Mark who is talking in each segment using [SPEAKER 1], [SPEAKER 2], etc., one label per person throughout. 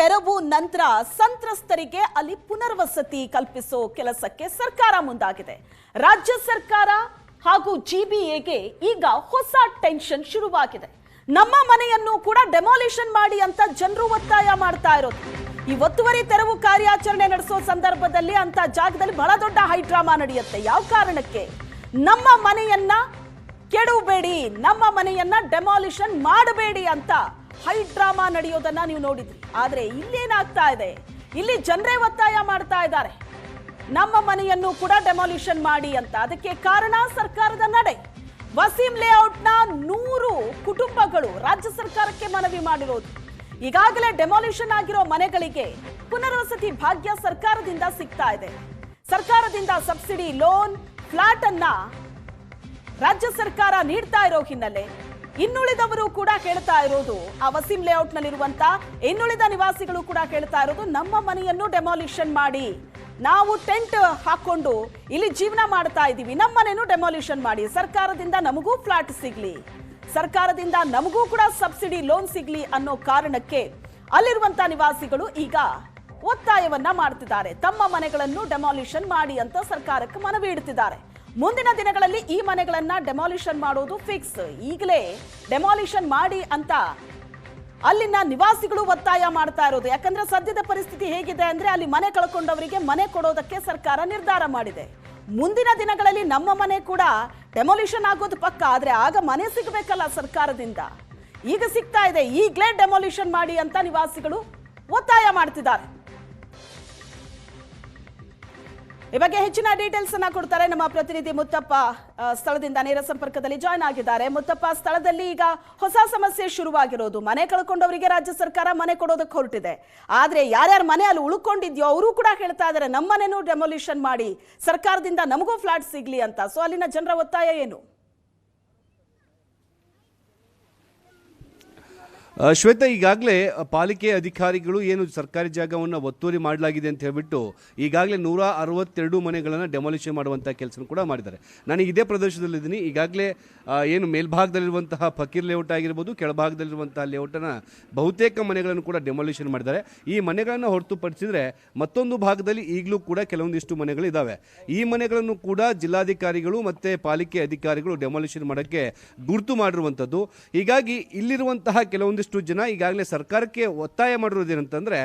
[SPEAKER 1] ನೆರವು ನಂತರ ಸಂತ್ರಸ್ತರಿಗೆ ಅಲ್ಲಿ ಪುನರ್ವಸತಿ ಕಲ್ಪಿಸೋ ಕೆಲಸಕ್ಕೆ ಸರ್ಕಾರ ಮುಂದಾಗಿದೆ. ರಾಜ್ಯ ಸರ್ಕಾರ ಹಾಗೂ ಜಿಬಿಎಗೆ ಈಗ ಹೊಸ ಟೆನ್ಷನ್ ಶುರುವಾಗಿದೆ. ನಮ್ಮ ಮನೆಯನ್ನು ಕೂಡ ಡೆಮಾಲಿಷನ್ ಮಾಡಿ ಅಂತ ಜನರು ಒತ್ತಾಯ ಮಾಡ್ತಾ ಇರೋದು. ಈ ಒತ್ತುವರಿ ತೆರವು ಕಾರ್ಯಾಚರಣೆ ನಡೆಸೋ ಸಂದರ್ಭದಲ್ಲಿ ಅಂತ ಜಾಗದಲ್ಲಿ ಬಹಳ ದೊಡ್ಡ ಹೈಡ್ರಾಮಾ ನಡೆಯುತ್ತೆ. ಯಾವ ಕಾರಣಕ್ಕೆ? ನಮ್ಮ ಮನೆಯನ್ನ ಕೆಡವಬೇಡಿ, ನಮ್ಮ ಮನೆಯನ್ನ ಡೆಮಾಲಿಷನ್ ಮಾಡಬೇಡಿ ಅಂತ ಹೈಡ್ರಾಮಾ ನಡೆಯೋದನ್ನ ನೀವು ನೋಡಿದ್ರಿ. ಆದ್ರೆ ಇಲ್ಲೇನಾಗ್ತಾ ಇದೆ? ಇಲ್ಲಿ ಜನರೇ ಒತ್ತಾಯ ಮಾಡ್ತಾ ಇದ್ದಾರೆ ನಮ್ಮ ಮನೆಯನ್ನು ಕೂಡ ಡೆಮಾಲಿಷನ್ ಮಾಡಿ ಅಂತ. ಅದಕ್ಕೆ ಕಾರಣ ಸರ್ಕಾರದ ನಡೆ. ವಸೀಂ ಲೇಔಟ್ನ 100 ಕುಟುಂಬಗಳು ರಾಜ್ಯ ಸರ್ಕಾರಕ್ಕೆ ಮನವಿ ಮಾಡಿರೋದು. ಈಗಾಗಲೇ ಡೆಮಾಲಿಷನ್ ಆಗಿರೋ ಮನೆಗಳಿಗೆ ಪುನರ್ವಸತಿ ಭಾಗ್ಯ ಸರ್ಕಾರದಿಂದ ಸಿಗ್ತಾ ಇದೆ. ಸರ್ಕಾರದಿಂದ ಸಬ್ಸಿಡಿ ಲೋನ್ ಫ್ಲಾಟ್ ಅನ್ನ ರಾಜ್ಯ ಸರ್ಕಾರ ನೀಡ್ತಾ ಇರೋ ಹಿನ್ನೆಲೆ ಇನ್ನುಳಿದವರು ಕೂಡ ಕೇಳ್ತಾ ಇರೋದು, ಆ ವಸೀಂ ಲೇಔಟ್ ನಲ್ಲಿರುವಂತ ಇನ್ನುಳಿದ ನಿವಾಸಿಗಳು ಕೂಡ ಕೇಳ್ತಾ ಇರೋದು, ನಮ್ಮ ಮನೆಯನ್ನು ಡೆಮಾಲಿಷನ್ ಮಾಡಿ, ನಾವು ಟೆಂಟ್ ಹಾಕೊಂಡು ಇಲ್ಲಿ ಜೀವನ ಮಾಡ್ತಾ ಇದ್ದೀವಿ, ನಮ್ಮ ಮನೆಯನ್ನು ಡೆಮಾಲಿಷನ್ ಮಾಡಿ, ಸರ್ಕಾರದಿಂದ ನಮಗೂ ಫ್ಲಾಟ್ ಸಿಗ್ಲಿ, ಸರ್ಕಾರದಿಂದ ನಮಗೂ ಕೂಡ ಸಬ್ಸಿಡಿ ಲೋನ್ ಸಿಗ್ಲಿ ಅನ್ನೋ ಕಾರಣಕ್ಕೆ ಅಲ್ಲಿರುವಂತ ನಿವಾಸಿಗಳು ಈಗ ಒತ್ತಾಯವನ್ನ ಮಾಡ್ತಿದ್ದಾರೆ. ತಮ್ಮ ಮನೆಗಳನ್ನು ಡೆಮಾಲಿಷನ್ ಮಾಡಿ ಅಂತ ಸರ್ಕಾರಕ್ಕೆ ಮನವಿ ಇಡ್ತಿದ್ದಾರೆ. ಮುಂದಿನ ದಿನಗಳಲ್ಲಿ ಈ ಮನೆಗಳನ್ನ ಡೆಮಾಲಿಷನ್ ಮಾಡೋದು ಫಿಕ್ಸ್. ಈಗಲೇ ಡೆಮಾಲಿಷನ್ ಮಾಡಿ ಅಂತ ಅಲ್ಲಿನ ನಿವಾಸಿಗಳು ಒತ್ತಾಯ ಮಾಡ್ತಾ ಇರೋದು. ಯಾಕಂದ್ರೆ ಸದ್ಯದ ಪರಿಸ್ಥಿತಿ ಹೇಗಿದೆ ಅಂದ್ರೆ ಅಲ್ಲಿ ಮನೆ ಕಳ್ಕೊಂಡವರಿಗೆ ಮನೆ ಕೊಡೋದಕ್ಕೆ ಸರ್ಕಾರ ನಿರ್ಧಾರ ಮಾಡಿದೆ. ಮುಂದಿನ ದಿನಗಳಲ್ಲಿ ನಮ್ಮ ಮನೆ ಕೂಡ ಡೆಮಾಲಿಷನ್ ಆಗೋದು ಪಕ್ಕ. ಆದ್ರೆ ಆಗ ಮನೆ ಸಿಗಬೇಕಲ್ಲ ಸರ್ಕಾರದಿಂದ. ಈಗ ಸಿಗ್ತಾ ಇದೆ. ಈಗಲೇ ಡೆಮಾಲಿಷನ್ ಮಾಡಿ ಅಂತ ನಿವಾಸಿಗಳು ಒತ್ತಾಯ ಮಾಡ್ತಿದ್ದಾರೆ. ಈ ಬಗ್ಗೆ ಹೆಚ್ಚಿನ ಡೀಟೇಲ್ಸ್ ಅನ್ನ ಕೊಡ್ತಾರೆ ನಮ್ಮ ಪ್ರತಿನಿಧಿ ಮುತ್ತಪ್ಪ. ಸ್ಥಳದಿಂದ ನೇರ ಸಂಪರ್ಕದಲ್ಲಿ ಜಾಯ್ನ್ ಆಗಿದ್ದಾರೆ. ಮುತ್ತಪ್ಪ, ಸ್ಥಳದಲ್ಲಿ ಈಗ ಹೊಸ ಸಮಸ್ಯೆ ಶುರುವಾಗಿರೋದು. ಮನೆ ಕಳ್ಕೊಂಡವರಿಗೆ ರಾಜ್ಯ ಸರ್ಕಾರ ಮನೆ ಕೊಡೋದಕ್ಕೆ ಹೊರಟಿದೆ. ಆದ್ರೆ ಯಾರ್ಯಾರ ಮನೆ ಅಲ್ಲಿ ಉಳ್ಕೊಂಡಿದ್ಯೋ ಅವರು ಕೂಡ ಹೇಳ್ತಾ ಇದ್ದಾರೆ ನಮ್ಮ ಮನೆನೂ ಡೆಮಾಲಿಷನ್ ಮಾಡಿ, ಸರ್ಕಾರದಿಂದ ನಮಗೂ ಫ್ಲಾಟ್ ಸಿಗ್ಲಿ ಅಂತ. ಸೊ ಅಲ್ಲಿನ ಜನರ ಒತ್ತಾಯ ಏನು?
[SPEAKER 2] ಶ್ವೇತಾ, ಈಗಾಗಲೇ ಪಾಲಿಕೆ ಅಧಿಕಾರಿಗಳು ಏನು ಸರ್ಕಾರಿ ಜಾಗವನ್ನು ಒತ್ತುವರಿ ಮಾಡಲಾಗಿದೆ ಅಂತ ಹೇಳ್ಬಿಟ್ಟು ಈಗಾಗಲೇ 162 ಮನೆಗಳನ್ನು ಡೆಮಾಲಿಷನ್ ಮಾಡುವಂಥ ಕೆಲಸ ಕೂಡ ಮಾಡಿದ್ದಾರೆ. ನಾನು ಇದೇ ಪ್ರದೇಶದಲ್ಲಿದ್ದೀನಿ. ಈಗಾಗಲೇ ಏನು ಮೇಲ್ಭಾಗದಲ್ಲಿರುವಂತಹ ಫಕೀರ್ ಲೇಔಟ್ ಆಗಿರ್ಬೋದು, ಕೆಳಭಾಗದಲ್ಲಿರುವಂತಹ ಲೇಔಟನ್ನು ಬಹುತೇಕ ಮನೆಗಳನ್ನು ಕೂಡ ಡೆಮಾಲಿಷನ್ ಮಾಡಿದ್ದಾರೆ. ಈ ಮನೆಗಳನ್ನು ಹೊರತುಪಡಿಸಿದರೆ ಮತ್ತೊಂದು ಭಾಗದಲ್ಲಿ ಈಗಲೂ ಕೂಡ ಕೆಲವೊಂದಿಷ್ಟು ಮನೆಗಳಿದ್ದಾವೆ. ಈ ಮನೆಗಳನ್ನು ಕೂಡ ಜಿಲ್ಲಾಧಿಕಾರಿಗಳು ಮತ್ತು ಪಾಲಿಕೆ ಅಧಿಕಾರಿಗಳು ಡೆಮಾಲಿಷನ್ ಮಾಡೋಕ್ಕೆ ಗುರುತು ಮಾಡಿರುವಂಥದ್ದು. ಹೀಗಾಗಿ ಇಲ್ಲಿರುವಂತಹ ಕೆಲವೊಂದಿಷ್ಟು ಜನ ಈಗಾಗಲೇ ಸರ್ಕಾರಕ್ಕೆ ಒತ್ತಾಯ ಮಾಡಿರೋದೇನಂತಂದ್ರೆ,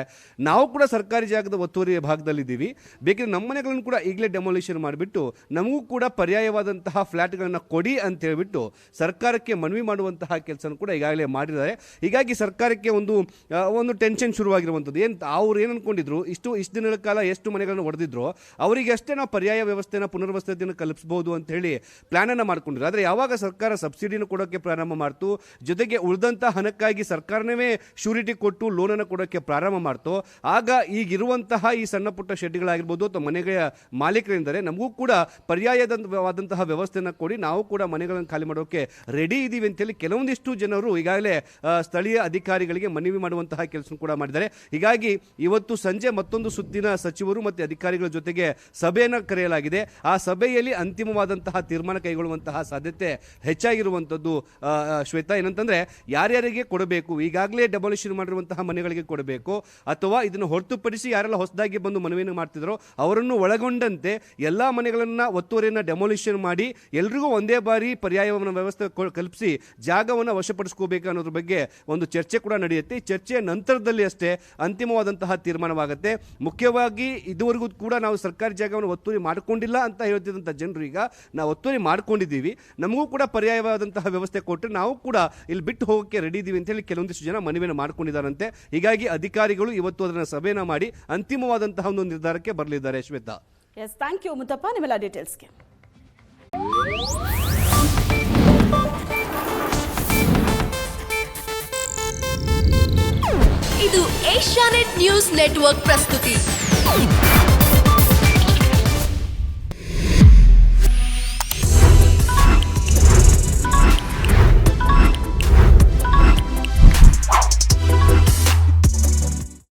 [SPEAKER 2] ನಾವು ಕೂಡ ಸರ್ಕಾರಿ ಜಾಗದ ಒತ್ತುವರಿ ಭಾಗದಲ್ಲಿದ್ದೀವಿ, ಬೇಕಿದ್ರೆ ನಮ್ಮ ಮನೆಗಳನ್ನು ಕೂಡ ಈಗಲೇ ಡೆಮಾಲಿಷನ್ ಮಾಡಿಬಿಟ್ಟು ನಮಗೂ ಕೂಡ ಪರ್ಯಾಯವಾದಂತಹ ಫ್ಲಾಟ್ಗಳನ್ನು ಕೊಡಿ ಅಂತ ಹೇಳ್ಬಿಟ್ಟು ಸರ್ಕಾರಕ್ಕೆ ಮನವಿ ಮಾಡುವಂತಹ ಕೆಲಸ ಕೂಡ ಈಗಾಗಲೇ ಮಾಡಿದ್ದಾರೆ. ಹೀಗಾಗಿ ಸರ್ಕಾರಕ್ಕೆ ಒಂದು ಟೆನ್ಷನ್ ಶುರುವಾಗಿರುವಂಥದ್ದು. ಅವ್ರು ಏನು ಅನ್ಕೊಂಡಿದ್ರು, ಇಷ್ಟು ದಿನಗಳ ಕಾಲ ಎಷ್ಟು ಮನೆಗಳನ್ನು ಹೊಡೆದಿದ್ರು ಅವರಿಗೆ ಅಷ್ಟೇ ನಾವು ಪರ್ಯಾಯ ವ್ಯವಸ್ಥೆನ ಪುನರ್ವಸತಿಯನ್ನು ಕಲ್ಪಿಸಬಹುದು ಅಂತ ಹೇಳಿ ಪ್ಲಾನ್ ಅನ್ನು ಮಾಡ್ಕೊಂಡಿದ್ರು. ಆದರೆ ಯಾವಾಗ ಸರ್ಕಾರ ಸಬ್ಸಿಡಿನ ಕೊಡೋಕ್ಕೆ ಪ್ರಾರಂಭ ಮಾಡ್ತು, ಜೊತೆಗೆ ಉಳಿದಂಥ ಹಣಕ್ಕಾಗಿ ಸರ್ಕಾರನೇ ಶ್ಯೂರಿಟಿ ಕೊಟ್ಟು ಲೋನನ್ನು ಕೊಡೋಕ್ಕೆ ಪ್ರಾರಂಭ ಮಾಡ್ತು, ಆಗ ಈಗಿರುವಂತಹ ಈ ಸಣ್ಣ ಪುಟ್ಟ ಶೆಡ್ಗಳಾಗಿರ್ಬೋದು ಅಥವಾ ಮನೆಗಳ ಮಾಲೀಕರೆಂದರೆ ನಮಗೂ ಕೂಡ ಪರ್ಯಾಯವಾದಂತಹ ವ್ಯವಸ್ಥೆಯನ್ನು ಕೊಡಿ, ನಾವು ಕೂಡ ಮನೆಗಳನ್ನು ಖಾಲಿ ಮಾಡೋಕೆ ರೆಡಿ ಇದ್ದೀವಿ ಅಂತೇಳಿ ಕೆಲವೊಂದಿಷ್ಟು ಜನರು ಈಗಾಗಲೇ ಸ್ಥಳೀಯ ಅಧಿಕಾರಿಗಳಿಗೆ ಮನವಿ ಮಾಡುವಂತಹ ಕೆಲಸ ಕೂಡ ಮಾಡಿದ್ದಾರೆ. ಹೀಗಾಗಿ ಇವತ್ತು ಸಂಜೆ ಮತ್ತೊಂದು ಸುತ್ತಿನ ಸಚಿವರು ಮತ್ತು ಅಧಿಕಾರಿಗಳ ಜೊತೆಗೆ ಸಭೆಯನ್ನು ಕರೆಯಲಾಗಿದೆ. ಆ ಸಭೆಯಲ್ಲಿ ಅಂತಿಮವಾದಂತಹ ತೀರ್ಮಾನ ಕೈಗೊಳ್ಳುವಂತಹ ಸಾಧ್ಯತೆ ಹೆಚ್ಚಾಗಿರುವಂಥದ್ದು. ಶ್ವೇತಾ, ಏನಂತಂದ್ರೆ ಯಾರ್ಯಾರಿಗೆ ಕೊಡಬೇಕು, ಈಗಾಗಲೇ ಡೆಮಾಲಿಷನ್ ಮಾಡಿರುವಂತಹ ಮನೆಗಳಿಗೆ ಕೊಡಬೇಕು ಅಥವಾ ಇದನ್ನು ಹೊರತುಪಡಿಸಿ ಯಾರೆಲ್ಲ ಹೊಸದಾಗಿ ಬಂದು ಮನವಿಯನ್ನು ಮಾಡ್ತಿದ್ರು ಅವರನ್ನು ಒಳಗೊಂಡಂತೆ ಎಲ್ಲಾ ಮನೆಗಳನ್ನ ಒತ್ತುವರಿಯನ್ನು ಡೆಮಾಲಿಷನ್ ಮಾಡಿ ಎಲ್ರಿಗೂ ಒಂದೇ ಬಾರಿ ಪರ್ಯಾಯವನ್ನು ವ್ಯವಸ್ಥೆ ಕಲ್ಪಿಸಿ ಜಾಗವನ್ನು ವಶಪಡಿಸ್ಕೋಬೇಕು ಅನ್ನೋದ್ರ ಬಗ್ಗೆ ಒಂದು ಚರ್ಚೆ ಕೂಡ ನಡೆಯುತ್ತೆ. ಈ ಚರ್ಚೆಯ ನಂತರದಲ್ಲಿ ಅಷ್ಟೇ ಅಂತಿಮವಾದಂತಹ ತೀರ್ಮಾನವಾಗುತ್ತೆ. ಮುಖ್ಯವಾಗಿ ಇದುವರೆಗೂ ಕೂಡ ನಾವು ಸರ್ಕಾರಿ ಜಾಗವನ್ನು ಒತ್ತುವರಿ ಮಾಡಿಕೊಂಡಿಲ್ಲ ಅಂತ ಹೇಳ್ತಿದ್ದಂಥ ಜನರು ಈಗ ನಾವು ಒತ್ತುವರಿ ಮಾಡ್ಕೊಂಡಿದ್ದೀವಿ, ನಮಗೂ ಕೂಡ ಪರ್ಯಾಯವಾದಂತಹ ವ್ಯವಸ್ಥೆ ಕೊಟ್ಟರೆ ನಾವು ಕೂಡ ಇಲ್ಲಿ ಬಿಟ್ಟು ಹೋಗೋಕ್ಕೆ ರೆಡಿ ಇದ್ದೀವಿ ಅಂತ ಹೇಳಿ ಕೆಲವೊಂದಿಷ್ಟು ಜನ ಮನವಿಯನ್ನು ಮಾಡ್ಕೊಂಡಿದ್ದಾರಂತೆ. ಹೀಗಾಗಿ ಅಧಿಕಾರಿಗಳು ಇವತ್ತು ಅದನ್ನು ಸಭೆನ ಮಾಡಿ ಅಂತಿಮವಾದಂತಹ ಒಂದು ನಿರ್ಧಾರಕ್ಕೆ ಬರಲಿದ್ದಾರೆ. Shweta,
[SPEAKER 1] yes, thank you Muthappa ನಿಮ್ಮೆಲ್ಲ ಡೀಟೇಲ್ಸ್ಗೆ.
[SPEAKER 3] ಇದು ಏಷ್ಯಾನೆಟ್ ನ್ಯೂಸ್ ನೆಟ್ವರ್ಕ್ ಪ್ರಸ್ತುತಿ.